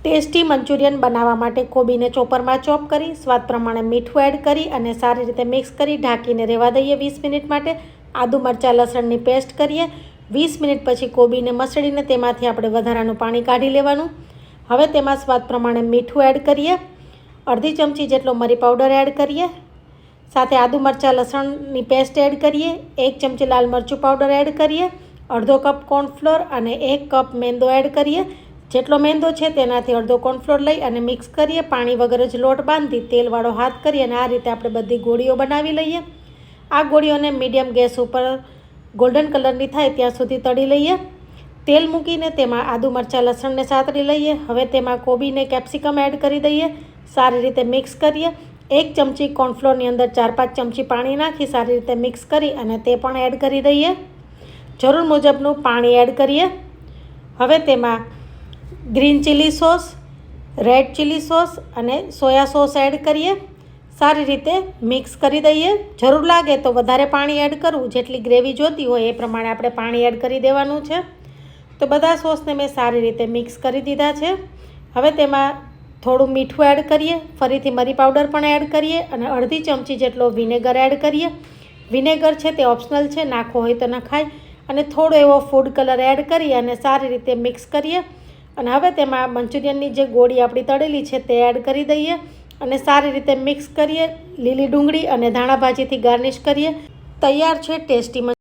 Tasty Manchurian બનાવવા માટે કોબીને ચોપરમાં chop કરી સ્વાદ પ્રમાણે મીઠું એડ કરી અને સારી રીતે મિક્સ કરી ઢાંકીને રહેવા દઈએ 20 મિનિટ માટે. આદુ મરચાં લસણની પેસ્ટ કરીએ. 20 મિનિટ પછી કોબીને મસળીને તેમાંથી આપણે વધારાનું પાણી કાઢી લેવાનું. હવે તેમાં સ્વાદ પ્રમાણે મીઠું એડ કરીએ. અડધી ચમચી જેટલો મરી પાવડર એડ કરીએ. સાથે આદુ મરચાં લસણની પેસ્ટ એડ કરીએ. 1 ચમચી લાલ મરચું પાવડર એડ કરીએ. અડધો કપ કોર્નફ્લોર અને 1 કપ મેંદો એડ કરીએ. જેટલો મેંદો છે તેનાથી અડધો કોર્નફ્લોર લઈ અને મિક્સ કરીએ. પાણી વગર જ લોટ બાંધી તેલવાળો હાથ કરી અને આ રીતે આપણે બધી ગોળીઓ બનાવી લઈએ. આ ગોળીઓને મીડિયમ ગેસ ઉપર ગોલ્ડન કલરની થાય ત્યાં સુધી તળી લઈએ. તેલ મૂકીને તેમાં આદુ મરચાં લસણને સાતળી લઈએ. હવે તેમાં કોબીને કેપ્સિકમ એડ કરી દઈએ. સારી રીતે મિક્સ કરીએ. 1 ચમચી કોર્નફ્લોરની અંદર 4-5 ચમચી પાણી નાખી સારી રીતે મિક્સ કરી અને તે પણ એડ કરી દઈએ. જરૂર મુજબનું પાણી એડ કરીએ. હવે તેમાં green chilli sauce, red chilli sauce અને સોયા સોસ એડ કરીએ. સારી રીતે મિક્સ કરી દઈએ. જરૂર લાગે તો વધારે પાણી એડ કરવું. જેટલી ગ્રેવી જોતી હોય એ પ્રમાણે આપણે પાણી એડ કરી દેવાનું છે. તો બધા સોસને મેં સારી રીતે મિક્સ કરી દીધા છે. હવે તેમાં થોડું મીઠું એડ કરીએ. ફરીથી મરી પાવડર પણ એડ કરીએ અને અડધી ચમચી જેટલો વિનેગર એડ કરીએ. વિનેગર છે તે ઓપ્શનલ છે, નાખવો હોય તો નખાય. અને થોડો એવો ફૂડ કલર એડ કરી અને સારી રીતે મિક્સ કરીએ. અને હવે તેમાં મંચુરિયનની જે ગોળી આપણી તળેલી છે તે એડ કરી દઈએ અને સારી રીતે મિક્સ કરીએ. લીલી ડુંગળી અને ધાણા ભાજીથી ગાર્નિશ કરીએ. તૈયાર છે ટેસ્ટી